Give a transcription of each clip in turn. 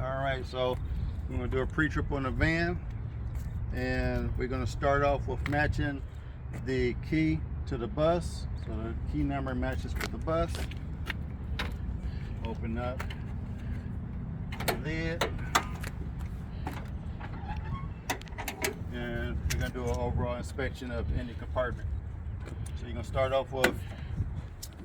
All right, so we're gonna do a pre-trip on the van, and we're gonna start off with matching the key to the bus. So the key number matches with the bus. Open up the lid, and we're gonna do an overall inspection of the engine compartment. So you're gonna start off with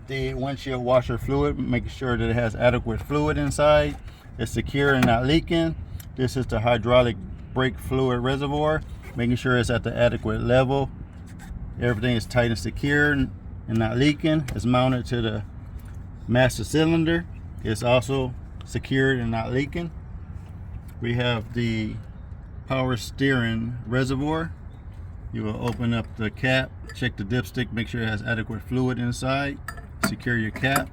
the windshield washer fluid, making sure that it has adequate fluid inside. It's secure and not leaking. This is the hydraulic brake fluid reservoir, making sure it's at the adequate level. Everything is tight and secure and not leaking. It's mounted to the master cylinder. It's also secured and not leaking. We have the power steering reservoir. You will open up the cap, check the dipstick, make sure it has adequate fluid inside. Secure your cap.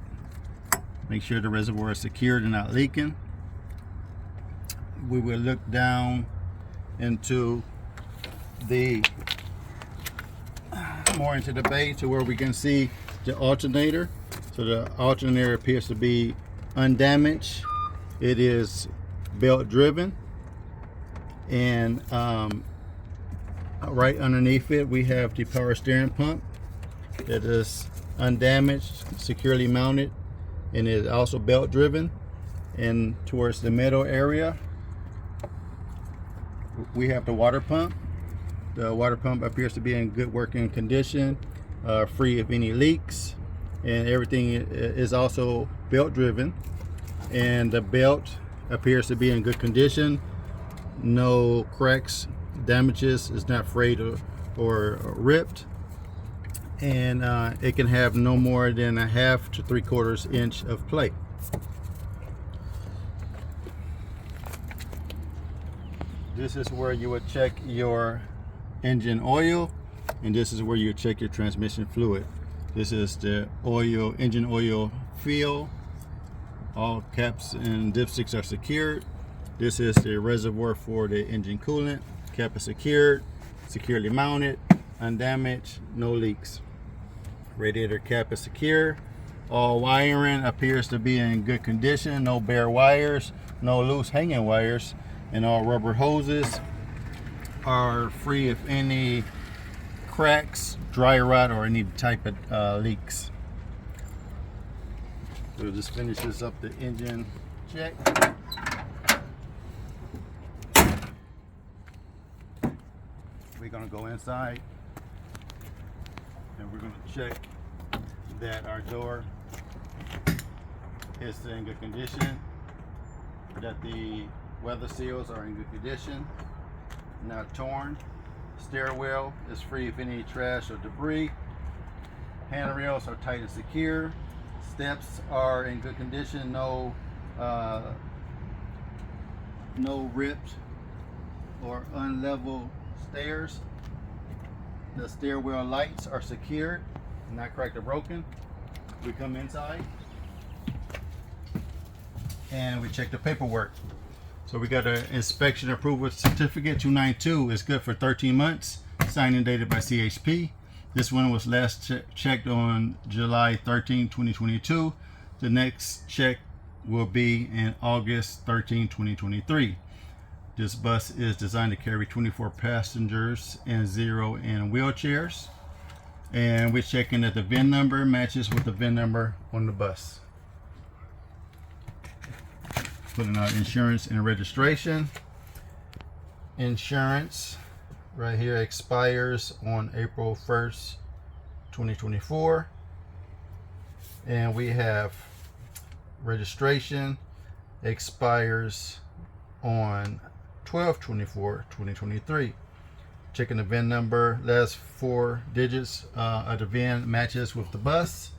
Make sure the reservoir is secured and not leaking. We will look down into more into the bay to where we can see the alternator. So the alternator appears to be undamaged. It is belt driven, and right underneath it we have the power steering pump that is undamaged, securely mounted, and is also belt driven. And towards the middle area we have the water pump. The water pump appears to be in good working condition, free of any leaks, and everything is also belt driven, and the belt appears to be in good condition. No cracks, damages, it's not frayed or ripped, and it can have no more than 1/2 to 3/4 inch of play. This is where you would check your engine oil, and this is where you check your transmission fluid. This is the engine oil fill. All caps and dipsticks are secured. This is the reservoir for the engine coolant. Cap is secured, securely mounted, undamaged, no leaks. Radiator cap is secure. All wiring appears to be in good condition. No bare wires, no loose hanging wires, and all rubber hoses are free of any cracks, dry rot, or any type of leaks. So this finishes up the engine check. We're gonna go inside and we're gonna check that our door is in good condition, that the weather seals are in good condition, not torn. Stairwell is free of any trash or debris. Handrails are tight and secure. Steps are in good condition. No ripped or unlevel stairs. The stairwell lights are secured, not cracked or broken. We come inside and we check the paperwork. So we got an inspection approval certificate 292. It's good for 13 months. Signed and dated by CHP. This one was last checked on July 13, 2022. The next check will be in August 13, 2023. This bus is designed to carry 24 passengers and 0 in wheelchairs. And we're checking that the VIN number matches with the VIN number on the bus. Putting out insurance and registration. Insurance right here expires on April 1st, 2024. And we have registration expires on 12/24/2023. Checking the VIN number, last 4 digits of the VIN matches with the bus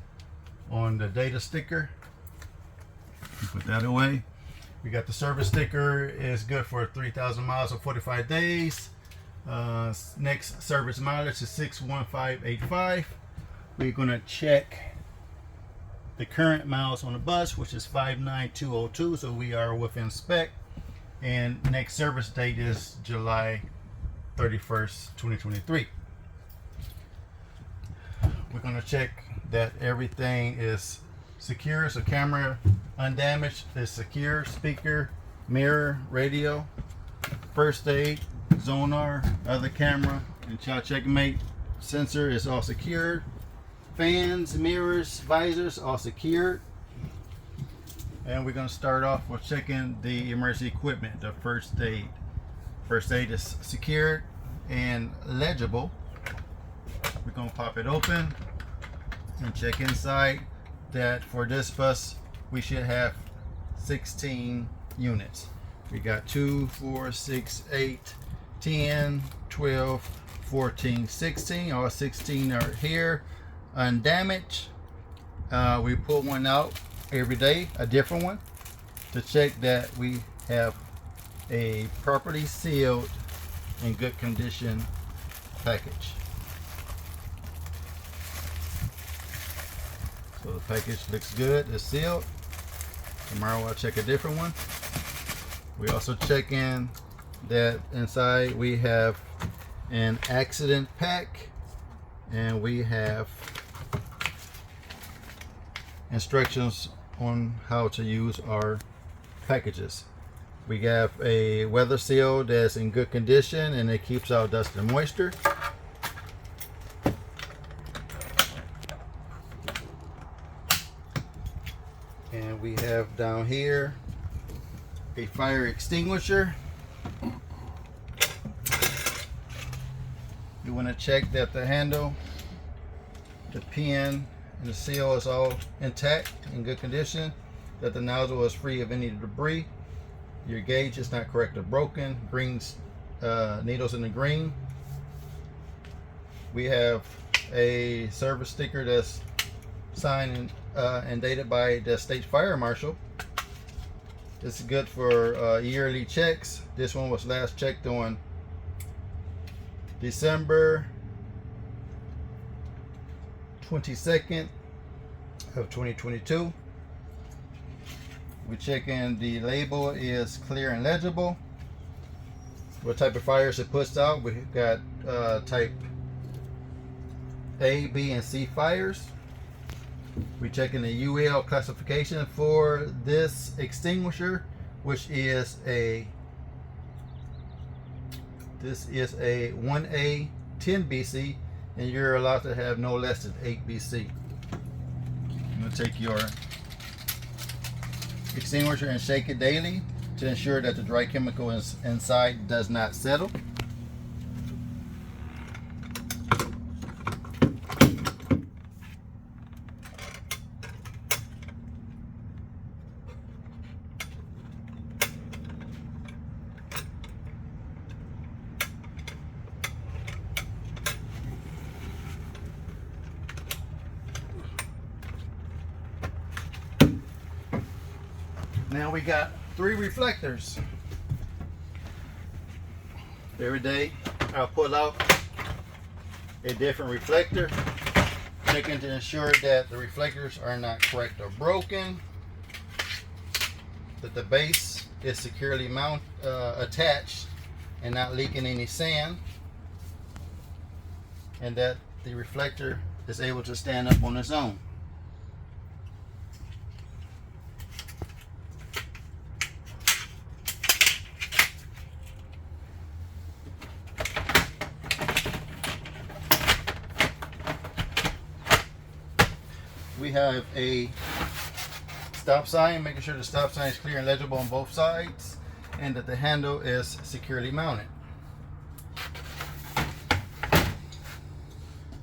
on the data sticker. Put that away. We got the service sticker, is good for 3,000 miles or 45 days. Next service mileage is 61585. We're going to check the current miles on the bus, which is 59202, so we are within spec. And next service date is July 31st, 2023. We're going to check that everything is secure, so camera undamaged, is secure, speaker mirror, radio, first aid, sonar, other camera, and child checkmate sensor is all secured. Fans, mirrors, visors all secured. And we're going to start off with checking the emergency equipment, the first aid. First aid is secured and legible. We're going to pop it open and check inside. That for this bus we should have 16 units. We got 2, 4, 6, 8, 10, 12, 14, 16. All 16 are here undamaged. We pull one out every day, a different one, to check that we have a properly sealed and good condition package. So the package looks good, it's sealed. Tomorrow I'll check a different one. We also check in that inside we have an accident pack, and we have instructions on how to use our packages. We have a weather seal that's in good condition and it keeps out dust and moisture. And we have down here a fire extinguisher. You want to check that the handle, the pin, and the seal is all intact, in good condition, that the nozzle is free of any debris. Your gauge is not cracked or broken. Needles in the green. We have a service sticker that's signed and dated by the state fire marshal. This is good for yearly checks. This one was last checked on December 22nd of 2022. We check in the label is clear and legible. What type of fires it puts out? We've got type A, B, and C fires. We check in the UL classification for this extinguisher, which is a 1A 10 BC, and you're allowed to have no less than 8 BC. I'm going to take your extinguisher and shake it daily to ensure that the dry chemical inside does not settle. Now we got 3 reflectors. Every day I'll pull out a different reflector, checking to ensure that the reflectors are not cracked or broken, that the base is securely attached and not leaking any sand, and that the reflector is able to stand up on its own. We have a stop sign, making sure the stop sign is clear and legible on both sides, and that the handle is securely mounted.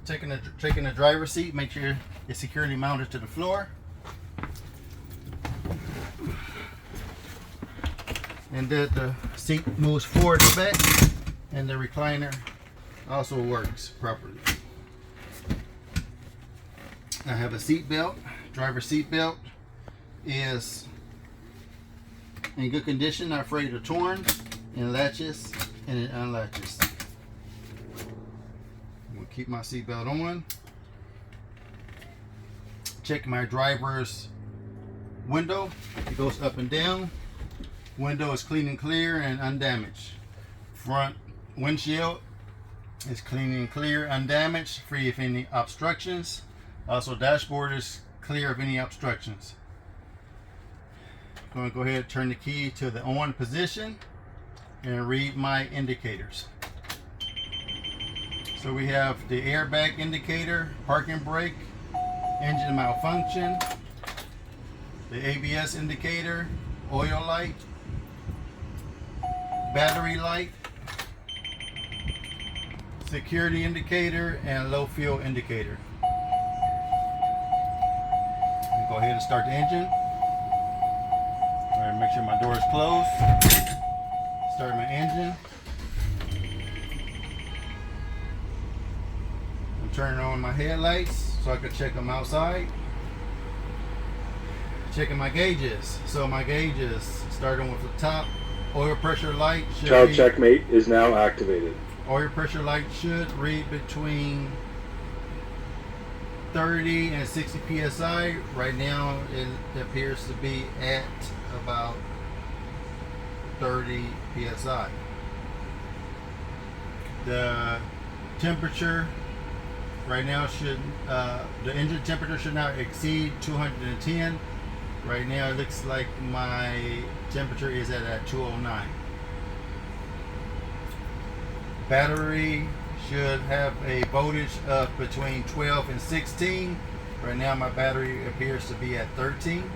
Taking the driver's seat, make sure it's securely mounted to the floor. And that the seat moves forward and back, and the recliner also works properly. I have a seat belt. Driver's seat belt is in good condition, not afraid of torn, and latches and it unlatches. I'm going to keep my seat belt on. Check my driver's window. It goes up and down. Window is clean and clear and undamaged. Front windshield is clean and clear, undamaged, free of any obstructions. Also, dashboard is clear of any obstructions. going to go ahead and turn the key to the on position and read my indicators. So we have the airbag indicator, parking brake, engine malfunction, the ABS indicator, oil light, battery light, security indicator, and low fuel indicator. Go ahead and start the engine. All right, make sure my door is closed. Start my engine. I'm turning on my headlights so I can check them outside. Checking my gauges. So my gauges, starting with the top, oil pressure light should Child checkmate is now activated. Oil pressure light should read between 30 and 60 psi. Right now it appears to be at about 30 psi. The temperature right now should the engine temperature should not exceed 210. Right now it looks like my temperature is at 209. Battery should have a voltage of between 12 and 16. Right now my battery appears to be at 13.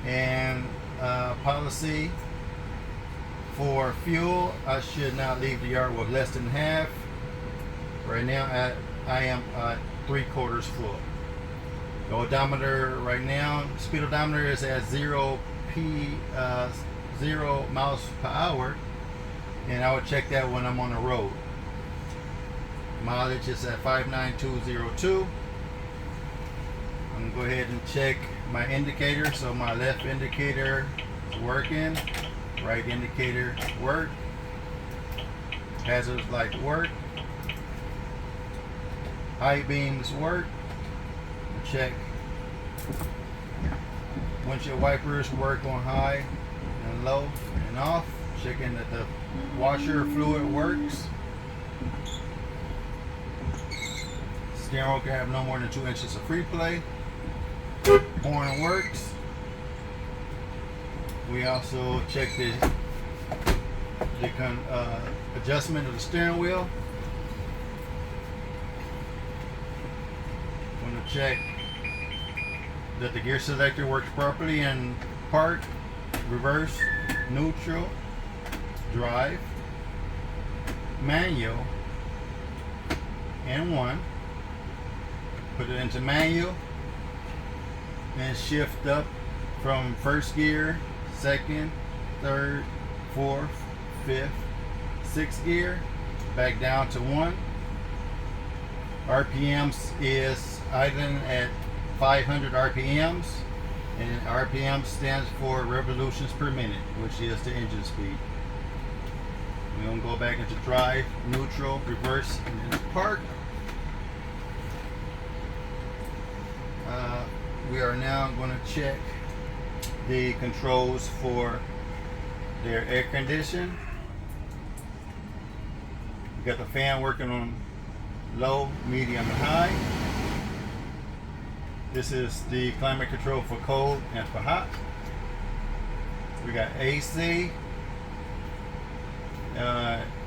And policy for fuel, I should not leave the yard with less than half. Right now I am at 3/4 full. The odometer right now, speed odometer is at 0 miles per hour, and I would check that when I'm on the road. Mileage is at 59202. I'm gonna go ahead and check my indicator. So my left indicator is working, right indicator work, hazard light work, high beams work. Check windshield wipers work on high and low and off. Checking that the washer fluid works. Steering wheel can have no more than 2 inches of free play. Horn works. We also check the adjustment of the steering wheel. I'm going to check that the gear selector works properly in park, reverse, neutral, drive, manual, and 1. Put it into manual and shift up from first gear, second, third, fourth, fifth, sixth gear, back down to 1. RPMs is idling at 500 RPMs, and RPM stands for revolutions per minute, which is the engine speed. We're going to go back into drive, neutral, reverse, and then park. We are now going to check the controls for their air condition. We got the fan working on low, medium, and high. This is the climate control for cold and for hot. We got AC,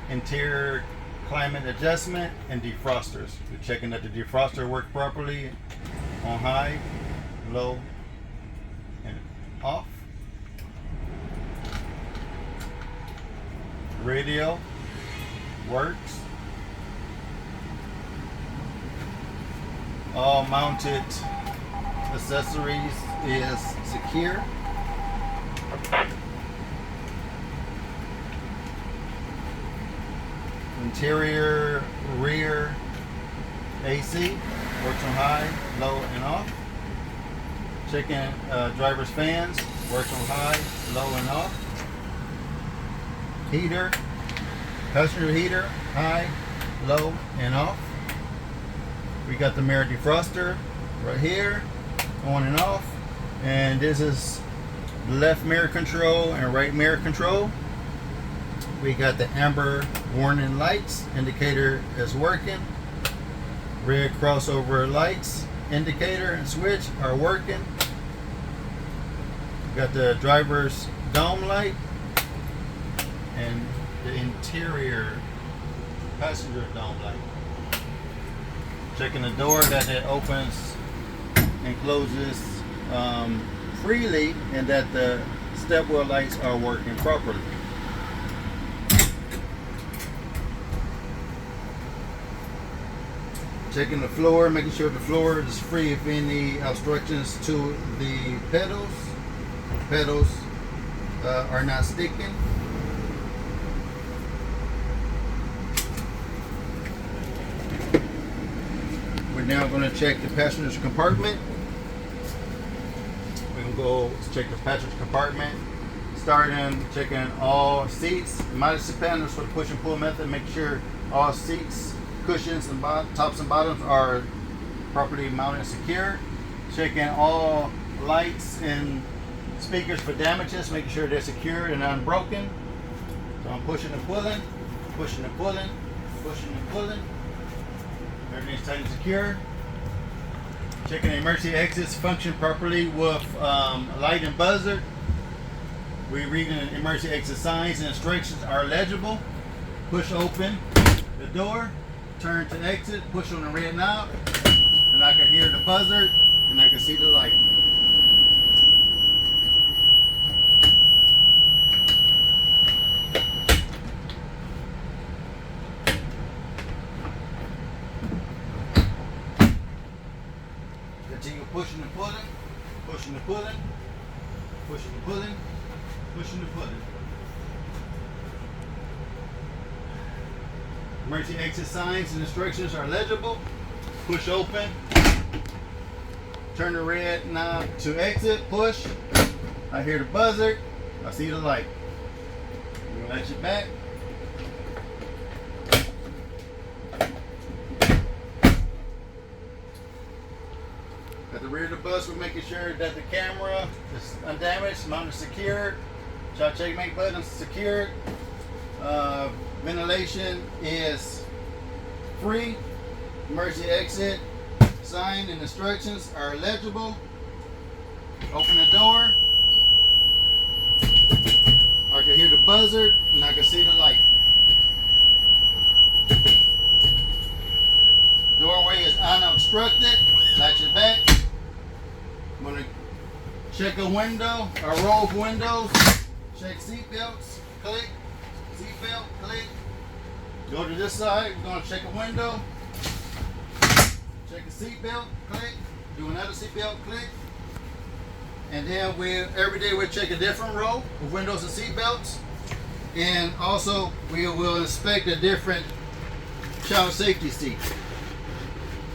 interior climate adjustment, and defrosters. We're checking that the defroster works properly on high, low, and off. Radio works. All mounted accessories is secure. Interior rear AC works on high, low, and off. Checking driver's fans works on high, low, and off. Heater, passenger heater, high, low, and off. We got the mirror defroster right here, on and off. And this is left mirror control and right mirror control. We got the amber warning lights, indicator is working. Red crossover lights, indicator and switch are working. We got the driver's dome light and the interior passenger dome light. Checking the door that it opens and closes freely, and that the step wheel lights are working properly. Checking the floor, making sure the floor is free of any obstructions to the pedals. Pedals are not sticking. We're now going to check the passenger's compartment. We're going to go check the passenger compartment, starting checking all seats, emergency panels for the push and pull method. Make sure all seats, cushions, and tops and bottoms are properly mounted and secure. Checking all lights and speakers for damages, making sure they're secure and unbroken. So I'm pushing and pulling, pushing and pulling, pushing and pulling. Everything's tight and secure. Checking the emergency exits function properly with light and buzzer. We're reading emergency exit signs and instructions are legible. Push open the door, turn to exit, push on the red knob, and I can hear the buzzer and I can see the light. Continue pushing and pulling, pushing and pulling, pushing and pulling, pushing and pulling. Emergency exit signs and instructions are legible. Push open, turn the red knob to exit, push. I hear the buzzer, I see the light. Latch it back. At the rear of the bus, we're making sure that the camera is undamaged, mounted secure. Shot check make buttons secured. Ventilation is free. Emergency exit sign and instructions are legible. Open the door. I can hear the buzzer and I can see the light. Doorway is unobstructed. Latch it back. I'm going to check a window, a row of windows. Check seat belts. Click. Seat belt. Click. Go to this side. We're going to check a window. Check a seat belt. Click. Do another seat belt. Click. And then every day we'll check a different row of windows and seat belts. And also we will inspect a different child safety seat,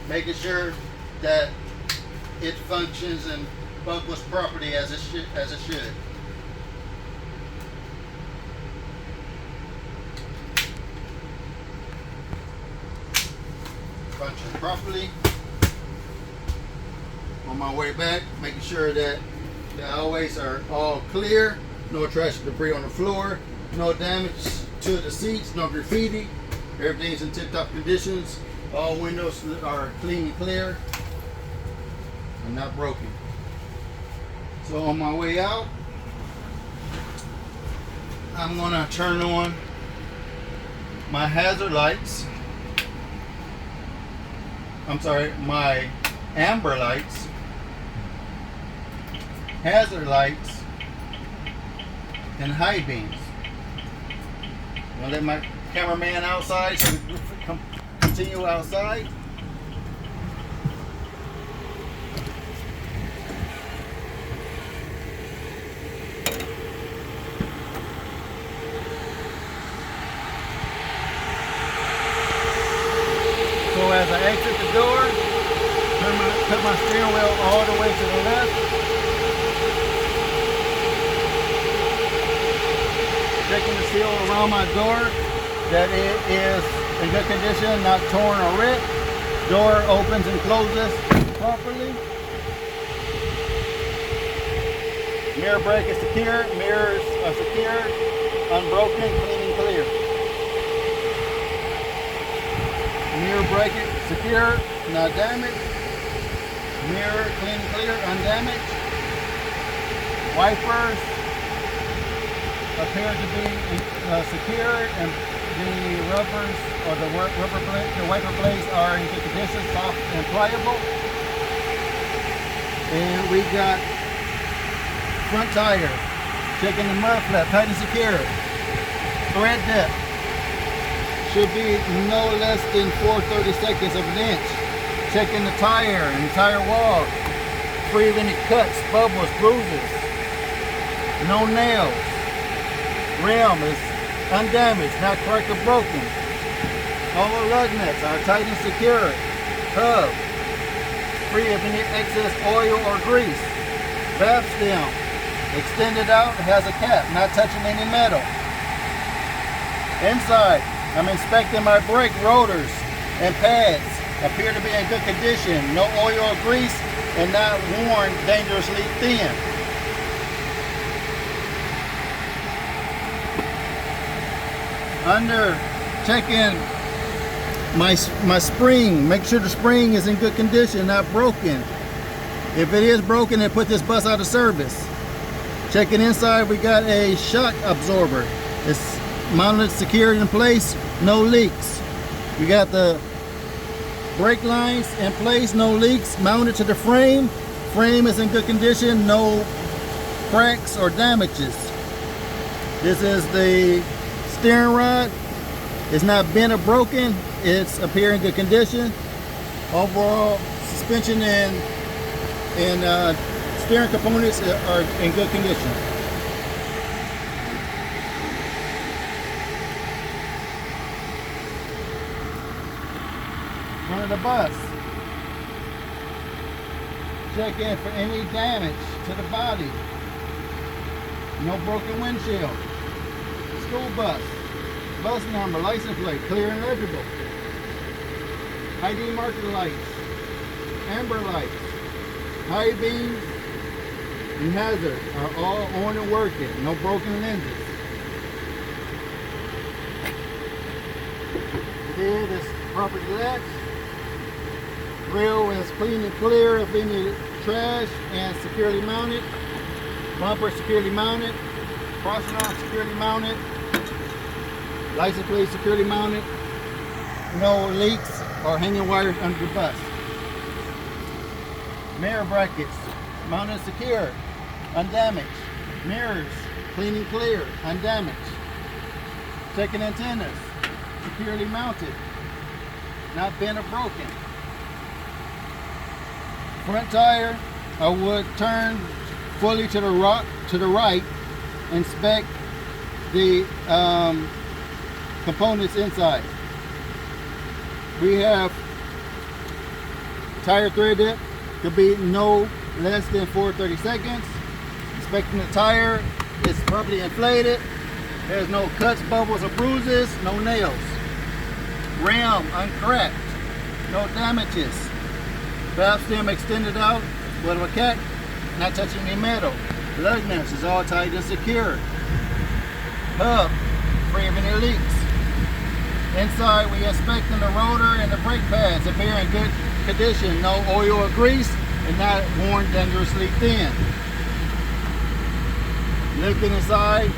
making sure that it functions and buckles properly as it should. Function properly. On my way back, making sure that the aisleways are all clear, no trash or debris on the floor, no damage to the seats, no graffiti. Everything's in tip-top conditions. All windows are clean and clear and not broken. So on my way out, I'm gonna turn on my hazard lights. I'm sorry, my amber lights, hazard lights, and high beams. I'm gonna let my cameraman outside so we can continue outside. So as I exit the door, put my steering wheel all the way to the left. Checking the seal around my door that it is in good condition, not torn or ripped. Door opens and closes properly. Mirror brake is secure, mirrors are secure, unbroken, clean and clear. Mirror brake secure, not damaged. Mirror clean and clear, undamaged. Wipers appear to be secured, and the rubbers or the wiper blades are in good condition, soft and pliable. And we got front tire, checking the mud flap, tight and secure. Thread depth should be no less than 4/32 of an inch. Checking the tire and the tire wall, free of any cuts, bubbles, bruises, no nails. Rim is undamaged, not cracked or broken. All the lug nuts are tight and secure. Hub, free of any excess oil or grease. Valve stem, extended out, has a cap, not touching any metal. Inside, I'm inspecting my brake rotors and pads. Appear to be in good condition, no oil or grease, and not worn dangerously thin. Under checking my spring, make sure the spring is in good condition, not broken. If it is broken, then put this bus out of service. Checking inside, we got a shock absorber. It's mounted, secured in place, no leaks. We got the brake lines in place, no leaks, mounted to the frame. Frame is in good condition, no cracks or damages. This is the steering rod. It's not bent or broken. It's appearing in good condition. Overall, suspension and steering components are in good condition. Front of the bus. Check in for any damage to the body. No broken windshield. School bus. Bus number, license plate, clear and legible. ID marker lights. Amber lights. High beams and hazard are all on and working. No broken lenses. Here, this property latch. Grill is clean and clear of any trash and securely mounted. Bumper securely mounted. Crossing arm securely mounted. License plate securely mounted. No leaks or hanging wires under the bus. Mirror brackets mounted secure, undamaged. Mirrors clean and clear, undamaged. Checking antennas securely mounted, not bent or broken. Front tire, I would turn fully to the right, inspect the components inside. We have tire thread depth could be no less than 4/32. Inspecting the tire, it's properly inflated. There's no cuts, bubbles, or bruises, no nails. Rim uncracked, no damages. Valve stem extended out with a cap, not touching any metal. Lug nuts is all tight and secure. Hub, free of any leaks. Inside, we inspecting the rotor and the brake pads appear in good condition, no oil or grease, and not worn dangerously thin. Looking inside,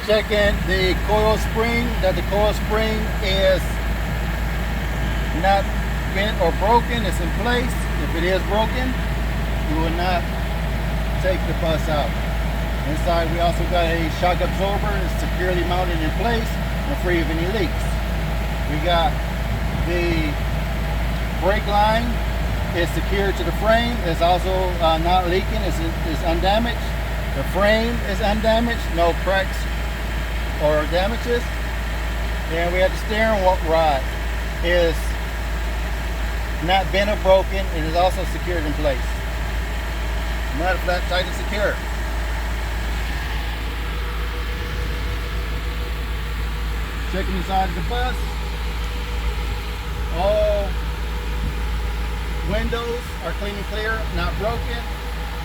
checking the coil spring, that the coil spring is not bent or broken, it's in place. If it is broken, we will not take the bus out. Inside, we also got a shock absorber, it's securely mounted in place and free of any leaks. We got the brake line is secured to the frame. It's also not leaking. It's undamaged. The frame is undamaged. No cracks or damages. And we have the steering rod is not bent or broken. It is also secured in place. Mud flat, tight and secure. Checking inside of the bus. All windows are clean and clear, not broken.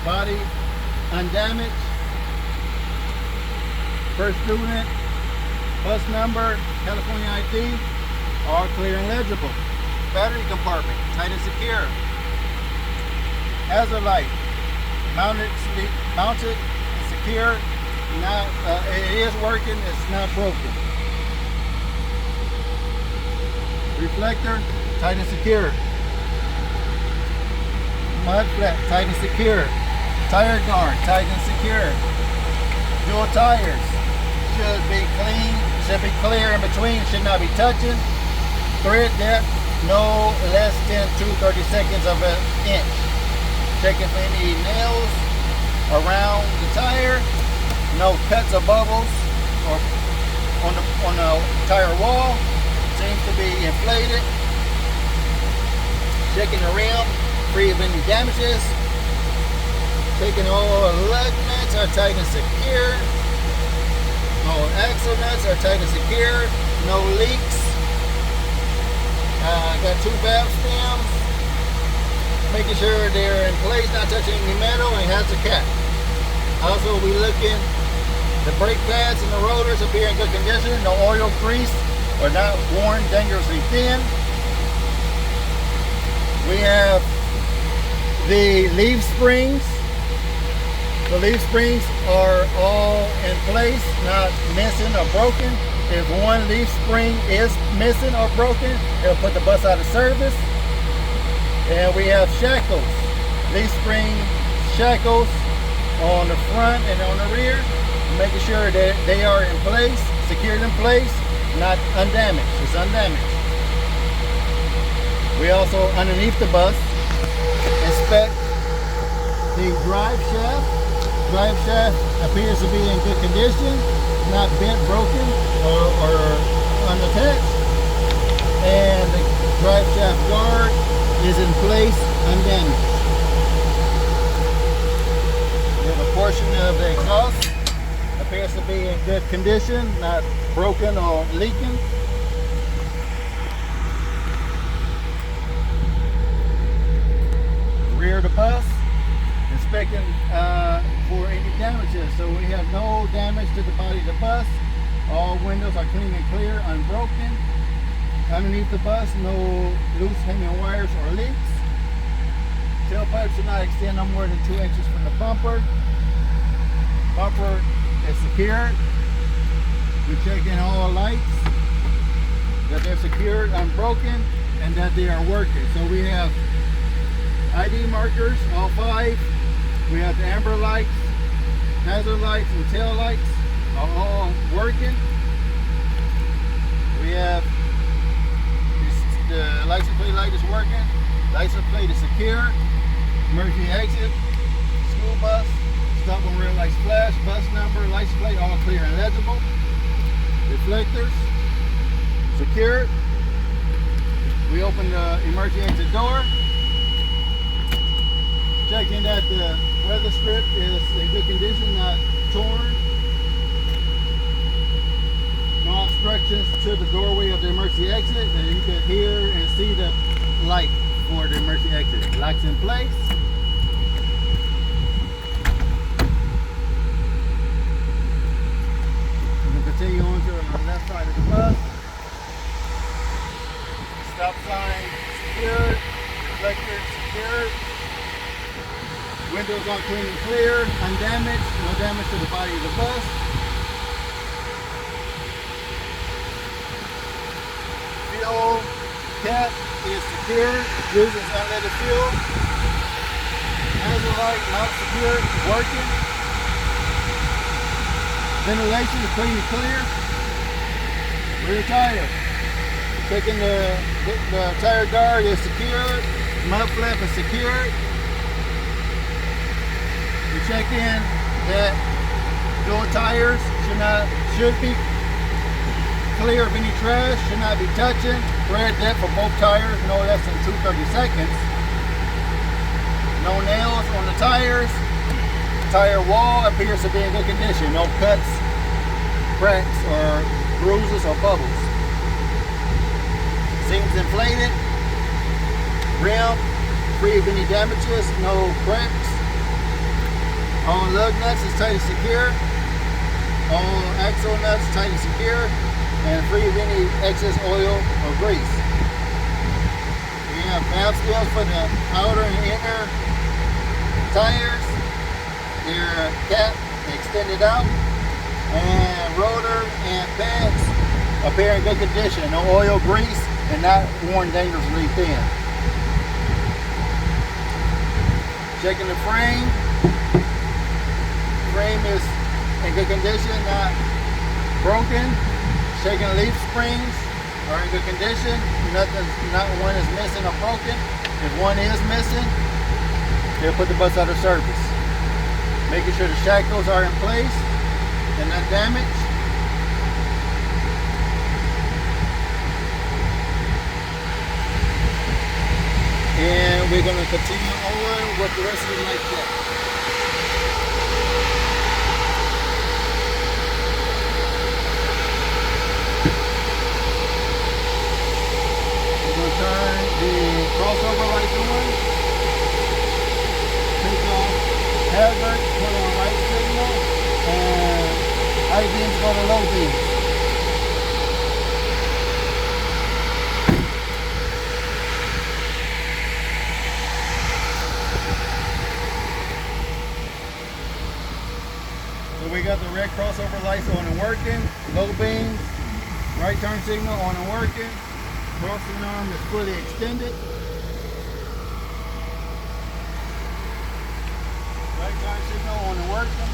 Body undamaged. First student, bus number, California ID, all clear and legible. Battery compartment, tight and secure. Hazard light, mounted secure. Not, it is working, it's not broken. Reflector, tight and secure. Mud flap, tight and secure. Tire guard, tight and secure. Dual tires should be clean, should be clear in between, should not be touching. Thread depth, no less than 2/32 of an inch. Checking for any nails around the tire, no cuts or bubbles or on the tire wall. Seems to be inflated. Checking the rim, free of any damages. Checking all lug nuts are tight and secure. All axle nuts are tight and secure. No leaks. Got 2 valve stems. Making sure they're in place, not touching any metal, and has a cap. Also, we looking, the brake pads and the rotors appear in good condition. No oil, grease, or not worn dangerously thin. We have the leaf springs. The leaf springs are all in place, not missing or broken. If one leaf spring is missing or broken, it'll put the bus out of service. And we have shackles, leaf spring shackles on the front and on the rear, making sure that they are in place, secured in place, not undamaged. It's undamaged. We also, underneath the bus, inspect the drive shaft. Drive shaft appears to be in good condition, not bent, broken, or unattached. And the drive shaft guard is in place, undamaged. We have a portion of the exhaust, appears to be in good condition, not broken or leaking. Rear of the bus, inspecting for any damages. So we have no damage to the body of the bus. All windows are clean and clear, unbroken. Underneath the bus, no loose hanging wires or leaks. Tailpipe should not extend no more than 2 inches from the bumper. Bumper is secured. We're checking all lights, that they're secured, unbroken, and that they are working. So we have ID markers, all 5. We have the amber lights, hazard lights, and tail lights are all working. We have the license plate light is working. License plate is secure. Emergency exit, school bus, stop when rear lights flash, bus number, license plate, all clear and legible. Reflectors, secured. We open the emergency exit door. Checking that the weather strip is in good condition, not torn. No obstructions to the doorway of the emergency exit, and you can hear and see the light for the emergency exit. Locks in place. You can continue on to the left side of the bus. Stop sign secured. Reflector secured. Windows are clean and clear, undamaged, no damage to the body of the bus. Fuel cap is secured, uses unleaded fuel. Hazard light not secured, working. Ventilation is clean and clear. Rear tire. Checking the tire guard is secured. Mud flap is secured. We check in that dual tires should be clear of any trash, should not be touching. Thread depth for both tires, no less than 2/32. No nails on the tires. Tire wall appears to be in good condition. No cuts, cracks, or bruises or bubbles. Seems inflated. Rim free of any damages, no cracks. All lug nuts is tight and secure. All axle nuts tight and secure, and free of any excess oil or grease. We have valve seals for the outer and inner tires. Their cap extended out, and rotor and pads appear in good condition. No oil, grease, and not worn dangerously thin. Checking the frame. Frame is in good condition, not broken. Checking leaf springs are in good condition. Not one is missing or broken. If one is missing, they'll put the bus out of service. Making sure the shackles are in place and not damaged. And we're going to continue on with the rest of the light check. We're going to turn the crossover light on. Take off hazard, put on right signal, and high beams go to low beams. So we got the red crossover lights on and working, low beams, right turn signal on and working, crossing arm is fully extended. Right turn signal on and working.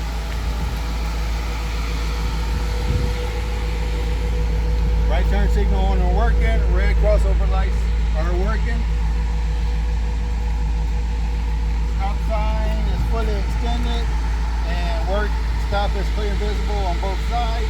Right turn signal on and working, red crossover lights are working. Stop sign is fully extended and work. Stop is clear and visible on both sides.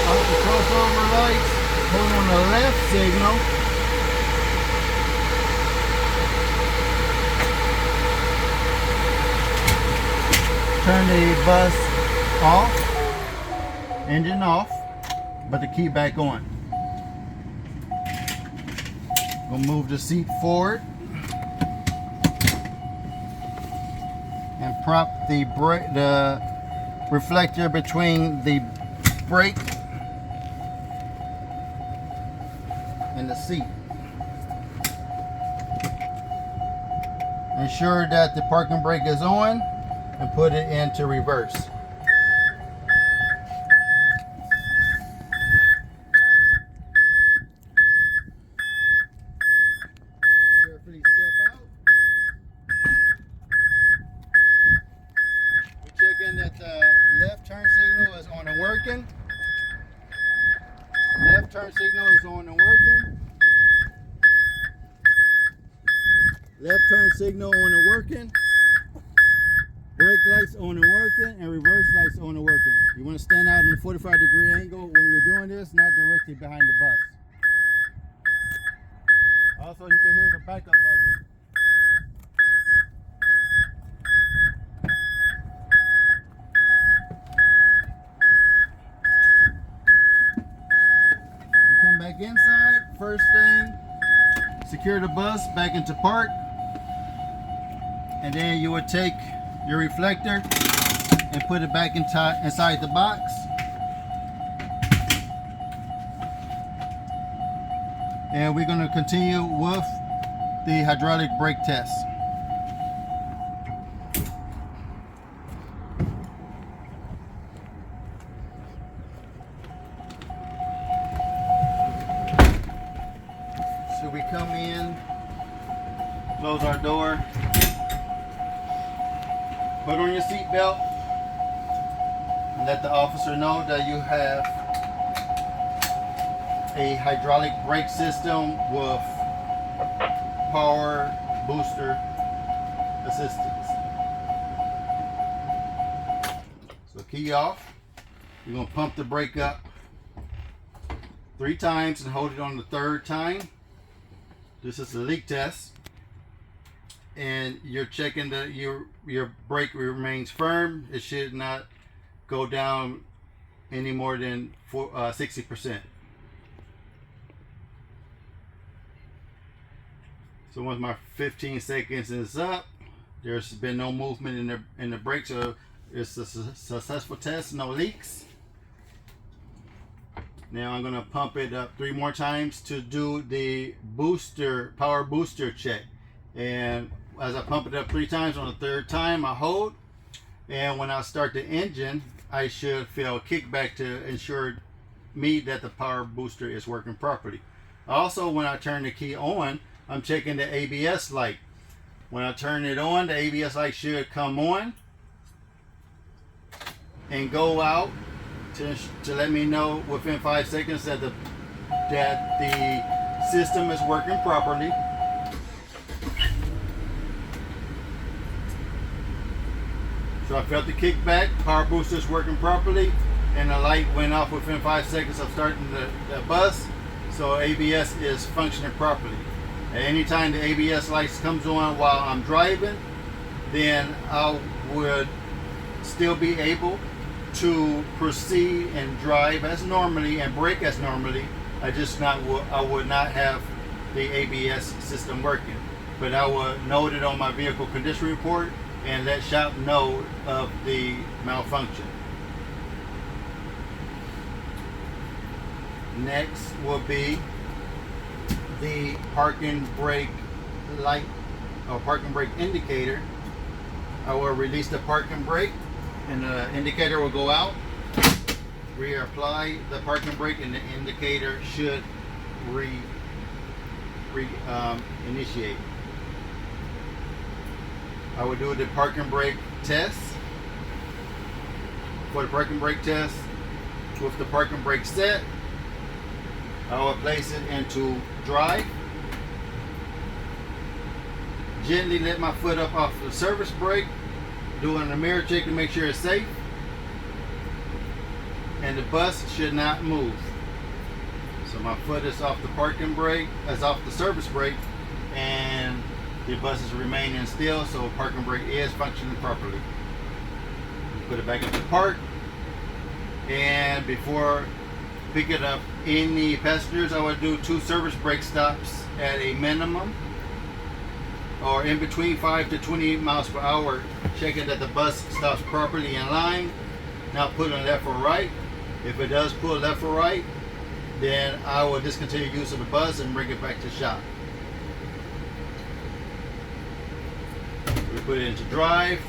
Out the crossover lights, put on the left signal. Turn the bus off, engine off, but the key back on. Gonna move the seat forward and prop the reflector between the brake and the seat. Ensure that the parking brake is on and put it into reverse. Carefully step out. We're checking that the left turn signal is on and working. Left turn signal is on and working. Left turn signal on and working. Brake lights on and working, and reverse lights on and working. You want to stand out in a 45-degree angle when you're doing this, not directly behind the bus. Also, you can hear the backup buzzer. You come back inside, first thing, secure the bus back into park, and then you would take your reflector and put it back inside the box. And we're going to continue with the hydraulic brake test. So we come in, close our door, put on your seat belt, and let the officer know that you have a hydraulic brake system with power booster assistance. So key off. You're going to pump the brake up 3 times and hold it on the 3rd time. This is a leak test. And you're checking that your brake remains firm. It should not go down any more than 60%. So once my 15 seconds is up, There's been no movement in the brake, so it's a successful test, no leaks. Now I'm gonna pump it up 3 more times to do the power booster check. And as I pump it up 3 times, on the 3rd time I hold, and when I start the engine, I should feel kickback to ensure me that the power booster is working properly. Also, when I turn the key on, I'm checking the ABS light. When I turn it on, the ABS light should come on and go out to let me know within 5 seconds that the system is working properly. So I felt the kickback, power booster is working properly, and the light went off within 5 seconds of starting the bus. So ABS is functioning properly. At any time the ABS lights comes on while I'm driving, then I would still be able to proceed and drive as normally and brake as normally. I would not have the ABS system working, but I would note it on my vehicle condition report and let shop know of the malfunction. Next will be the parking brake light or parking brake indicator. I will release the parking brake and the indicator will go out. Reapply the parking brake and the indicator should initiate. I will do the parking brake test. For the parking brake test, with the parking brake set, I will place it into drive. Gently let my foot up off the service brake, doing a mirror check to make sure it's safe. And the bus should not move. So my foot is off the parking brake, off the service brake, and the bus is remaining still, so parking brake is functioning properly. Put it back into park, and before picking up any passengers, I would do 2 service brake stops at a minimum, or in between 5 to 20 miles per hour, checking that the bus stops properly in line, not pulling left or right. If it does pull left or right, then I will discontinue use of the bus and bring it back to shop. We put it into drive,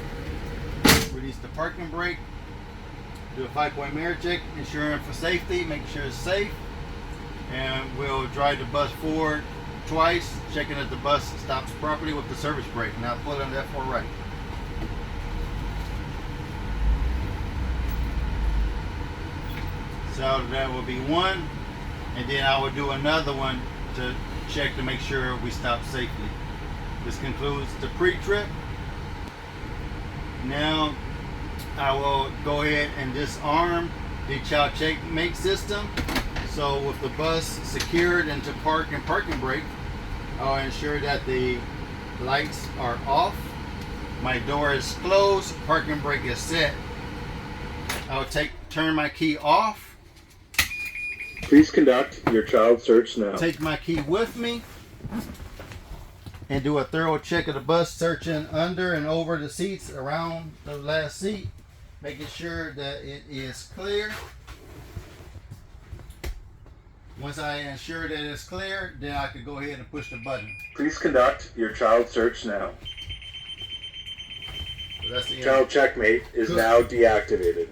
release the parking brake, do a 5-point mirror check, ensuring for safety, making sure it's safe, and we'll drive the bus forward twice, checking that the bus stops properly with the service brake, not pulling left or right. So that will be 1, and then I will do another one to check to make sure we stop safely. This concludes the pre-trip. Now I will go ahead and disarm the child checkmate system. So with the bus secured into park and parking brake, I'll ensure that the lights are off, my door is closed, parking brake is set. I'll turn my key off. Please conduct your child search now. Take my key with me and do a thorough check of the bus, searching under and over the seats, around the last seat, making sure that it is clear. Once I ensure that it's clear, then I can go ahead and push the button. Please conduct your child search now. So that's the Child checkmate is now deactivated.